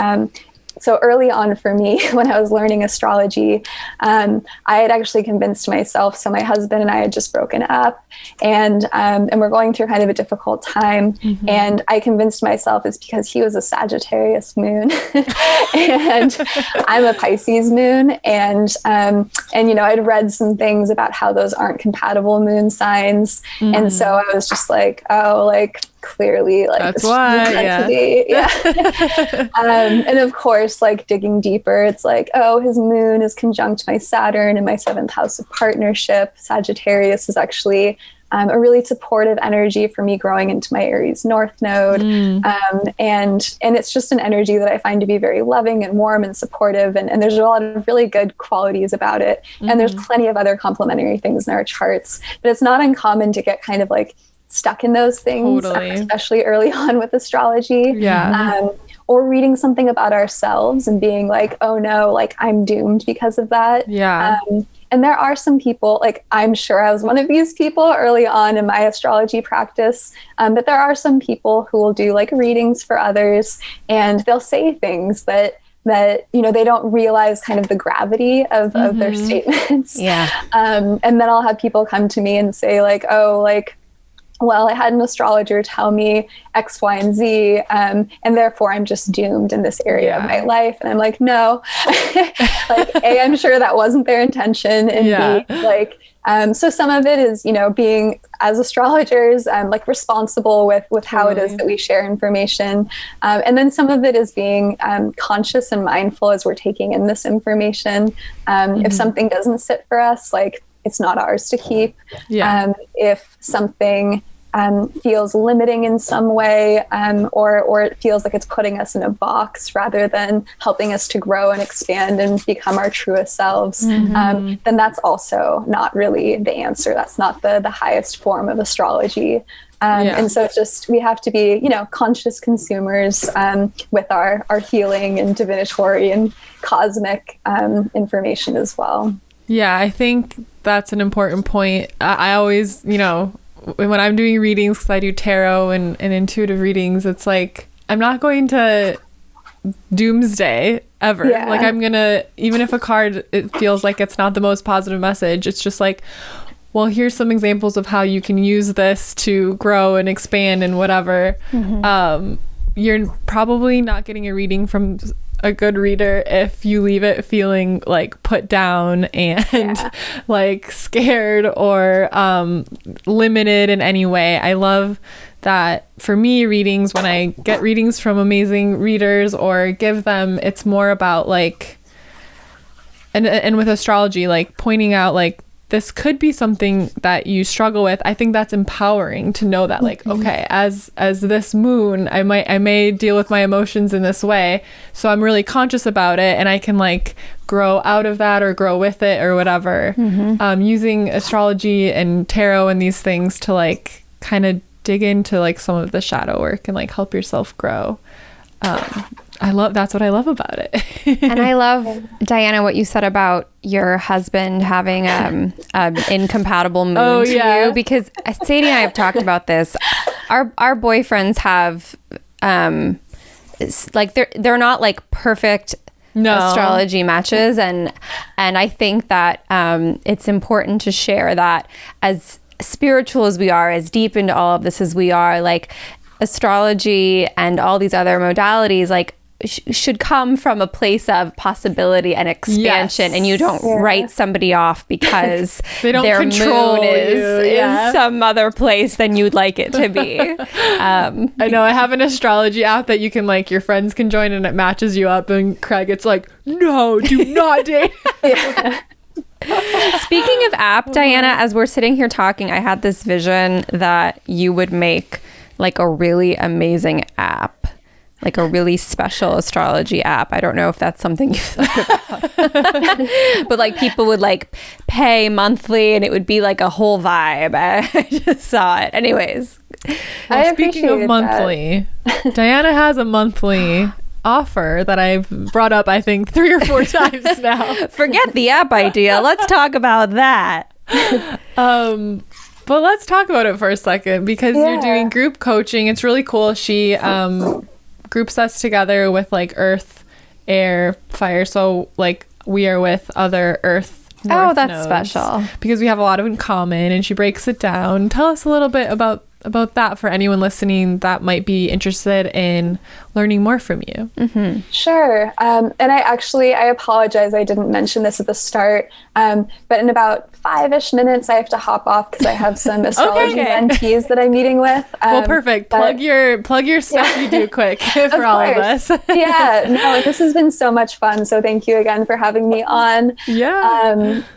so early on for me, when I was learning astrology, I had actually convinced myself, so my husband and I had just broken up, and we're going through kind of a difficult time. And I convinced myself it's because he was a Sagittarius moon and I'm a Pisces moon. And you know, I'd read some things about how those aren't compatible moon signs. And so I was just like, oh, like, clearly, like, that's why, and of course, like, digging deeper, it's like, oh, his moon is conjunct my Saturn in my 7th house of partnership. Sagittarius is actually a really supportive energy for me growing into my Aries North node. And it's just an energy that I find to be very loving and warm and supportive. And there's a lot of really good qualities about it. And there's plenty of other complementary things in our charts, but it's not uncommon to get kind of like stuck in those things, especially early on with astrology. Or reading something about ourselves and being like, oh no, like, I'm doomed because of that. And there are some people, like, I'm sure I was one of these people early on in my astrology practice, but there are some people who will do like readings for others, and they'll say things that you know, they don't realize kind of the gravity of their statements. And then I'll have people come to me and say like, oh, like, well, I had an astrologer tell me X, Y, and Z, and therefore I'm just doomed in this area of my life. And I'm like, no, like, A, I'm sure that wasn't their intention. And B, like, so some of it is, you know, being, as astrologers, like, responsible with how it is that we share information. And then some of it is being conscious and mindful as we're taking in this information. If something doesn't sit for us, like, it's not ours to keep. If something feels limiting in some way, or it feels like it's putting us in a box rather than helping us to grow and expand and become our truest selves, then that's also not really the answer. That's not the highest form of astrology. And so it's just, we have to be, you know, conscious consumers with our healing and divinatory and cosmic information as well. Yeah, I think that's an important point. I always, you know, when I'm doing readings, because I do tarot and intuitive readings, it's like, I'm not going to doomsday ever. Like, I'm gonna, even if a card, it feels like it's not the most positive message, it's just like, well, here's some examples of how you can use this to grow and expand and whatever. You're probably not getting a reading from a good reader if you leave it feeling like put down and like scared or limited in any way. I love that for me, readings, when I get readings from amazing readers or give them, it's more about like, and with astrology, like pointing out like, this could be something that you struggle with. I think that's empowering to know that, like, okay, as this moon, I may deal with my emotions in this way. So I'm really conscious about it, and I can like grow out of that or grow with it or whatever. Using astrology and tarot and these things to like kind of dig into like some of the shadow work and like help yourself grow. That's what I love about it. And I love, Diana, what you said about your husband having an incompatible moon to you, because Sadie and I have talked about this. Our boyfriends have like they're not like perfect astrology matches, and I think that it's important to share that, as spiritual as we are, as deep into all of this as we are, like astrology and all these other modalities like should come from a place of possibility and expansion, and you don't write somebody off because their moon is some other place than you'd like it to be. I know, I have an astrology app that you can like, your friends can join and it matches you up, and Craig, it's like, no, do not date. Speaking of app, Diana, as we're sitting here talking, I had this vision that you would make like a really amazing app, like a really special astrology app. I don't know if that's something you've thought about. But like people would like pay monthly and it would be like a whole vibe. I just saw it. Anyways. Well, speaking of monthly, Diana has a monthly offer that I've brought up, I think, 3 or 4 times now. Forget the app idea. Let's talk about that. But let's talk about it for a second, because you're doing group coaching. It's really cool. She groups us together with like earth, air, fire. So like we are with other earth north nodes, special, because we have a lot in common, and she breaks it down. Tell us a little bit about that for anyone listening that might be interested in learning more from you. Mm-hmm. Sure. And I apologize, I didn't mention this at the start, but in about 5-ish minutes I have to hop off because I have some astrology mentees that I'm meeting with. Well, perfect. Plug your stuff you do quick for all of us. This has been so much fun. So thank you again for having me on.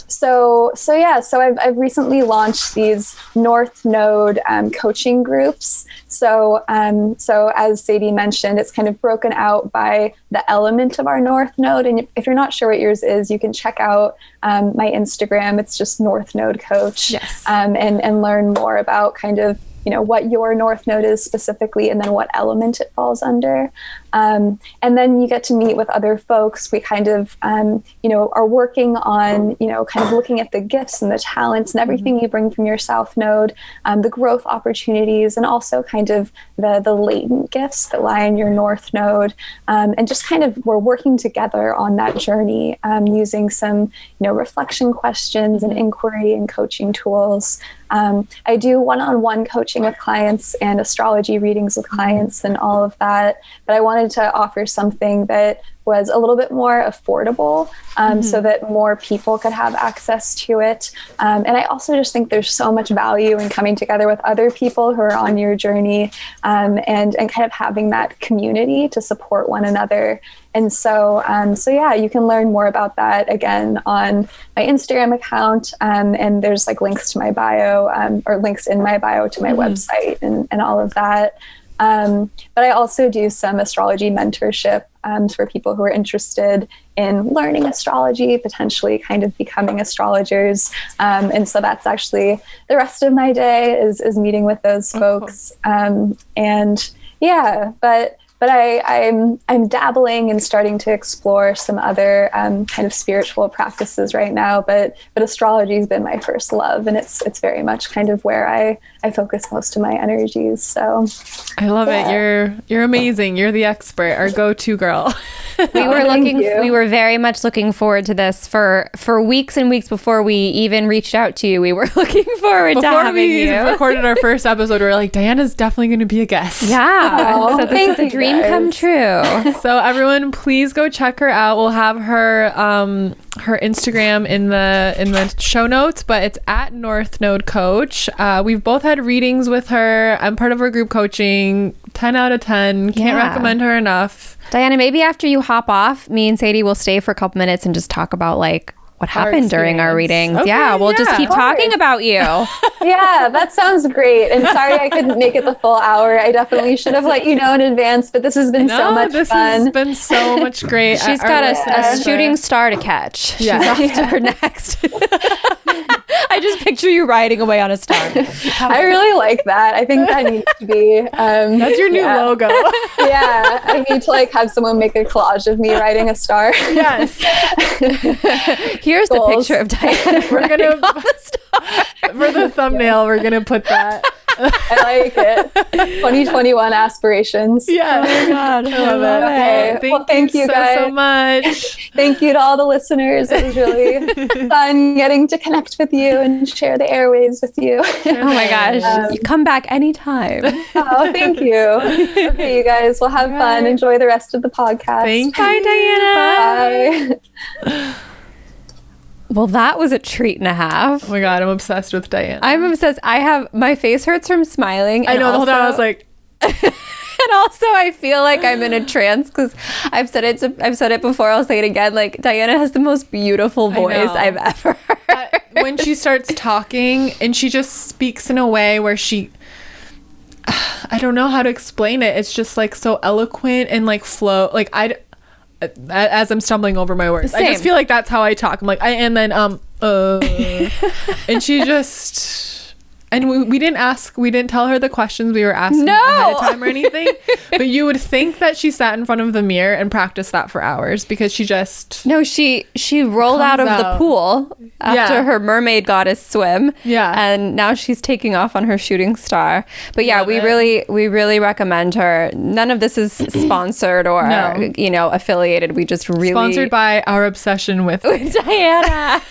So I've recently launched these North Node coaching groups. So as Sadie mentioned, it's kind of broken out by the element of our North Node. And if you're not sure what yours is, you can check out my Instagram. It's just North Node Coach. And learn more about kind of, what your North Node is specifically, and then what element it falls under. And then you get to meet with other folks. We kind of, are working on, kind of looking at the gifts and the talents and everything you bring from your South Node, the growth opportunities, and also kind of the latent gifts that lie in your North Node. And just kind of, we're working together on that journey, using some, reflection questions and inquiry and coaching tools. I do one-on-one coaching with clients and astrology readings with clients and all of that, but I wanted to offer something that was a little bit more affordable, so that more people could have access to it. And I also just think there's so much value in coming together with other people who are on your journey, and kind of having that community to support one another. And so you can learn more about that again on my Instagram account, and there's like links to my bio, or links in my bio to my website and all of that. But I also do some astrology mentorship for people who are interested in learning astrology, potentially kind of becoming astrologers. And so that's actually the rest of my day is meeting with those folks. But I'm dabbling and starting to explore some other kind of spiritual practices right now. But astrology has been my first love, and it's very much kind of where I focus most of my energies. So I love it. You're amazing. You're the expert, our go-to girl. We were very much looking forward to this for weeks and weeks before we even reached out to you. We were looking forward to having you. Before we recorded our first episode, we were like, Diana's definitely going to be a guest. Yeah. So this is a dream come true. So everyone, please go check her out. We'll have her Instagram in the show notes, but it's at North Node Coach. We've both had readings with her. I'm part of her group coaching. 10 out of 10. Can't recommend her enough. Diana, maybe after you hop off, me and Sadie will stay for a couple minutes and just talk about like what happened during our readings. Okay, yeah, we'll just keep talking about you. Yeah, that sounds great. And sorry I couldn't make it the full hour. I definitely should have let you know in advance, but this has been so much this fun. has been so much great. She's got a shooting star to catch. Yeah. She's off to her next. I just picture you riding away on a star. I really like that. I think that needs to be that's your new logo. Yeah, I need to like have someone make a collage of me riding a star. Yes. Here's the picture of Diana. We're gonna for the thumbnail. We're gonna put that. I like it. 2021 aspirations. Yeah. Oh my God. I love it. Okay. Thank you you guys so much. Thank you to all the listeners. It was really fun getting to connect with you and share the airwaves with you. Oh my gosh. You come back anytime. Oh, thank you. Okay, you guys, well, have fun. Enjoy the rest of the podcast. Thank you. Bye, Diana. Bye. Well, that was a treat and a half. Oh my God, I'm obsessed with Diana. I'm obsessed. My face hurts from smiling. I know, the whole time I was like, and also I feel like I'm in a trance because I've said it before, I'll say it again. Like, Diana has the most beautiful voice I've ever heard. When she starts talking and she just speaks in a way where I don't know how to explain it. It's just like so eloquent and like flow. Like as I'm stumbling over my words, Same. I just feel like that's how I talk. I'm like, and she just, and we didn't tell her the questions we were asking ahead of time or anything. But you would think that she sat in front of the mirror and practiced that for hours because she just she rolled out of the pool after her mermaid goddess swim. Yeah, and now she's taking off on her shooting star. But yeah, we really recommend her. None of this is sponsored or affiliated. We just really sponsored by our obsession with Diana.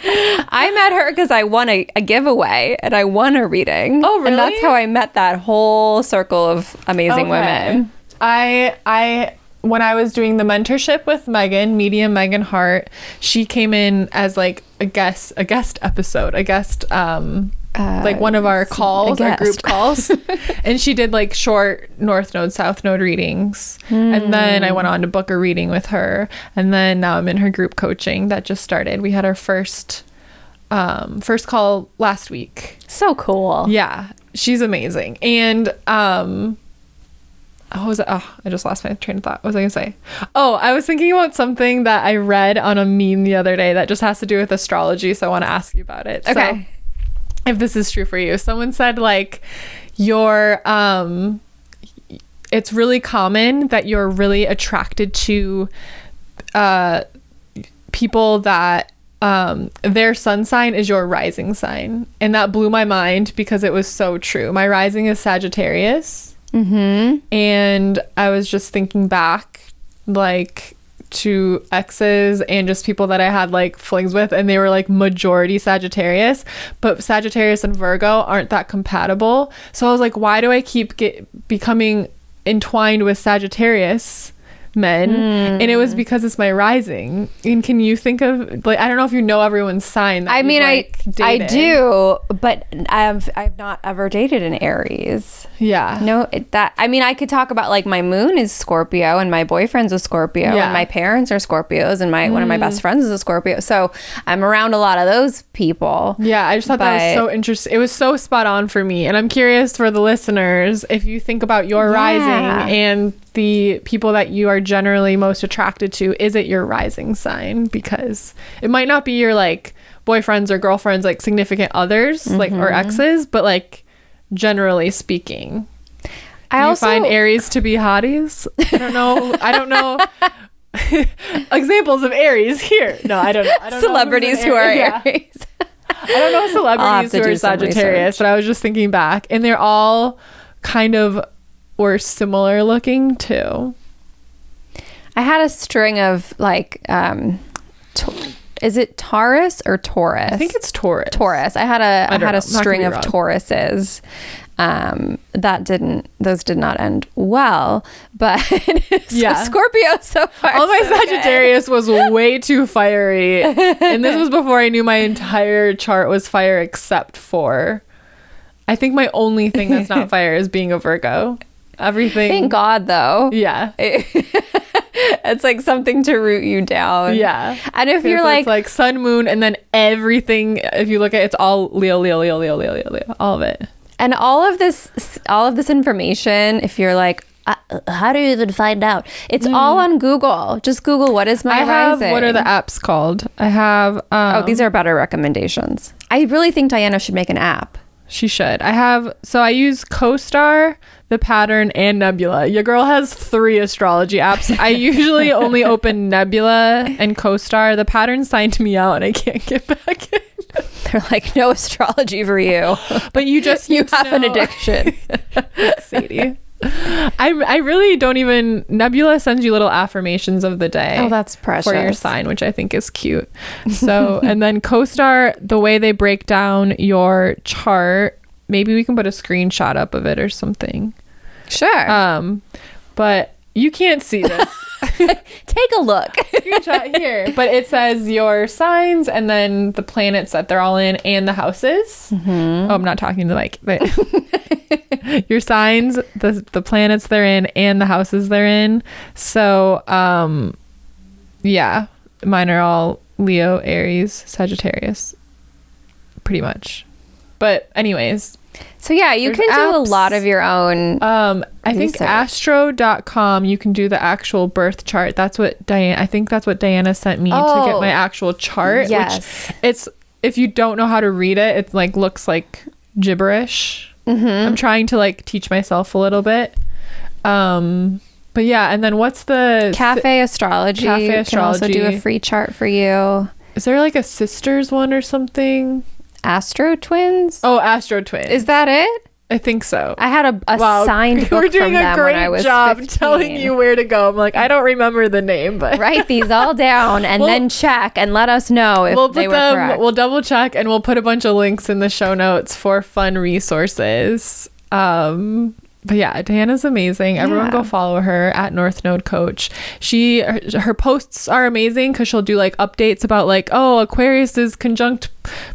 I met her because I won a giveaway and I won a reading. Oh, really? And that's how I met that whole circle of amazing women. I when I was doing the mentorship with medium Megan Hart, she came in as like a guest episode, like one of our calls, our group calls. And she did like short North Node, South Node readings. And then I went on to book a reading with her. And then now I'm in her group coaching that just started. We had our first call last week. So cool. Yeah. She's amazing. And, I just lost my train of thought. What was I going to say? Oh, I was thinking about something that I read on a meme the other day that just has to do with astrology. So I want to ask you about it. Okay. So, if this is true for you, someone said like it's really common that you're really attracted to people that their sun sign is your rising sign. And that blew my mind because it was so true. My rising is Sagittarius. Mm-hmm. And I was just thinking back like to exes and just people that I had like flings with, and they were like majority Sagittarius, but Sagittarius and Virgo aren't that compatible. So I was like, why do I keep becoming entwined with Sagittarius men? And it was because it's my rising. And can you think of like, I don't know if you know everyone's sign that I mean, I do, but I've not ever dated an Aries. Yeah. No, I could talk about like my moon is Scorpio and my boyfriend's a Scorpio and my parents are Scorpios and one of my best friends is a Scorpio. So I'm around a lot of those people. Yeah, I just thought that was so interesting. It was so spot on for me. And I'm curious for the listeners, if you think about your rising and the people that you are generally most attracted to, is it your rising sign? Because it might not be your like boyfriends or girlfriends, like significant others, like or exes, but like generally speaking, do you find Aries to be hotties? I don't know examples of Aries here. No, I don't know. Celebrities who are Aries. I don't know celebrities who are Sagittarius, but I was just thinking back, and they're all kind of were similar looking too. I had a string of like is it Taurus or Taurus? I think it's Taurus. Taurus. I had a string of Tauruses. Those did not end well, but Scorpio so far. All my Sagittarius was way too fiery, and this was before I knew my entire chart was fire, except for I think my only thing that's not fire is being a Virgo. Everything. Thank God, though. Yeah. It's like something to root you down. Yeah. And if you're it's like sun, moon, and then everything, if you look at it, it's all Leo, Leo, Leo, Leo, Leo, Leo, Leo, all of it. And all of this information, if you're like, how do you even find out? It's all on Google. Just Google, what is my rising? What are the apps called? I have... these are better recommendations. I really think Diana should make an app. She should. I use CoStar, The Pattern, and Nebula. Your girl has 3 astrology apps. I usually only open Nebula and CoStar. The Pattern signed me out and I can't get back in. They're like, no astrology for you. But you just you have an addiction. Sadie. I really don't even... Nebula sends you little affirmations of the day. Oh, that's precious. For your sign, which I think is cute. So, and then CoStar, the way they break down your chart, maybe we can put a screenshot up of it or something. Sure. But you can't see this. Take a look. Screenshot here. But it says your signs and then the planets that they're all in and the houses. Oh, I'm not talking to the mic. But your signs, the planets they're in and the houses they're in. So, yeah, mine are all Leo, Aries, Sagittarius, pretty much. But anyways. So yeah, you can do a lot of your own. I think astro.com, you can do the actual birth chart. That's what Diana sent me to get my actual chart. Yes. Which it's, if you don't know how to read it, it like looks like gibberish. I'm trying to like teach myself a little bit. But yeah, and then what's the Cafe Astrology? Can also do a free chart for you. Is there like a sisters one or something? Astro Twins? Oh, Astro Twins. Is that it? I think so. I had a signed book from them when I was 15. We're doing a great job telling you where to go. I'm like, I don't remember the name, but write these all down and then check and let us know if they were correct. We'll double check and we'll put a bunch of links in the show notes for fun resources. But yeah, Diana's amazing. Everyone go follow her at North Node Coach. Her posts are amazing because she'll do like updates about like, oh, Aquarius is conjunct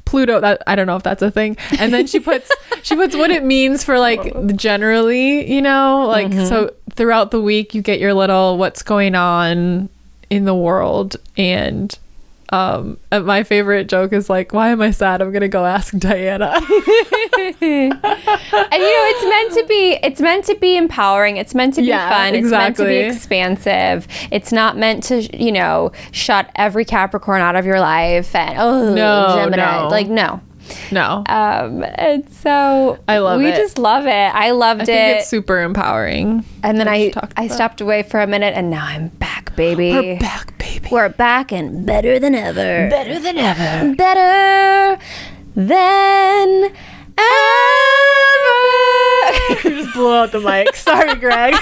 Pluto. That I don't know if that's a thing. And then she puts what it means for like generally, you know, like so throughout the week you get your little what's going on in the world. And my favorite joke is like, why am I sad? I'm gonna go ask Diana. And you know, it's meant to be empowering. It's meant to be fun. It's meant to be expansive. It's not meant to, you know, shut every Capricorn out of your life and Gemini. Like no. And so I love it. We just love it. I loved it. I think it's super empowering. And then I stepped away for a minute and now I'm back, baby. We're back, baby. We're back and better than ever. Better than ever. Better than ever. You just blew out the mic. Sorry, Greg.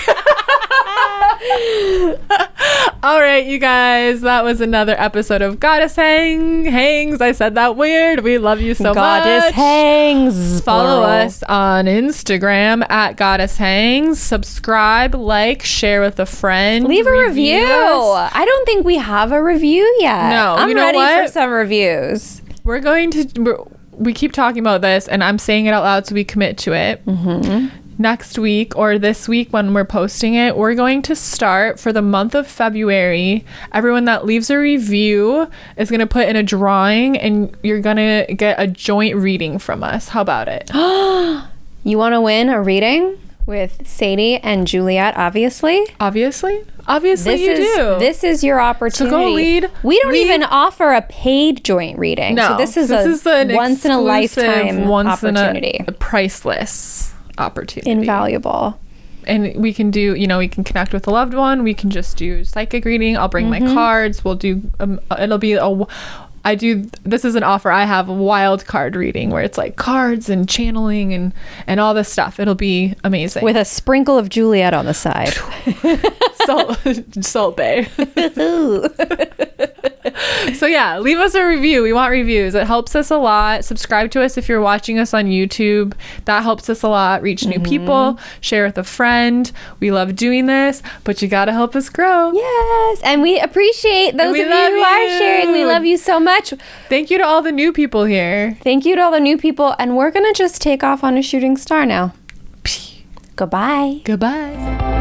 All right, you guys, that was another episode of Goddess Hangs. I said that weird. We love you so much. Goddess Hangs. Follow us on Instagram at Goddess Hangs. Subscribe, like, share with a friend. Leave a review. I don't think we have a review yet. No, I'm ready for some reviews. We're going to... We keep talking about this and I'm saying it out loud so we commit to it. Next week or this week when we're posting it, we're going to start for the month of February. Everyone that leaves a review is going to put in a drawing and you're going to get a joint reading from us. How about it? You want to win a reading with Sadie and Juliet, obviously? Obviously you do. This is your opportunity. So go lead. We don't even offer a paid joint reading. No, so this is a once in a lifetime opportunity. A priceless opportunity. Invaluable. And we can do, you know, we can connect with a loved one. We can just do psychic reading. I'll bring my cards. We'll do, it'll be this is an offer. I have a wild card reading where it's like cards and channeling and all this stuff. It'll be amazing. With a sprinkle of Juliet on the side. Salt Bay. So yeah, leave us a review. We want reviews. It helps us a lot. Subscribe to us if you're watching us on YouTube. That helps us a lot. Reach new people. Share with a friend. We love doing this, but you gotta help us grow. Yes, and we appreciate those of you who are sharing. We love you so much. Thank you to all the new people here. Thank you to all the new people, and we're gonna just take off on a shooting star now. Goodbye. Goodbye.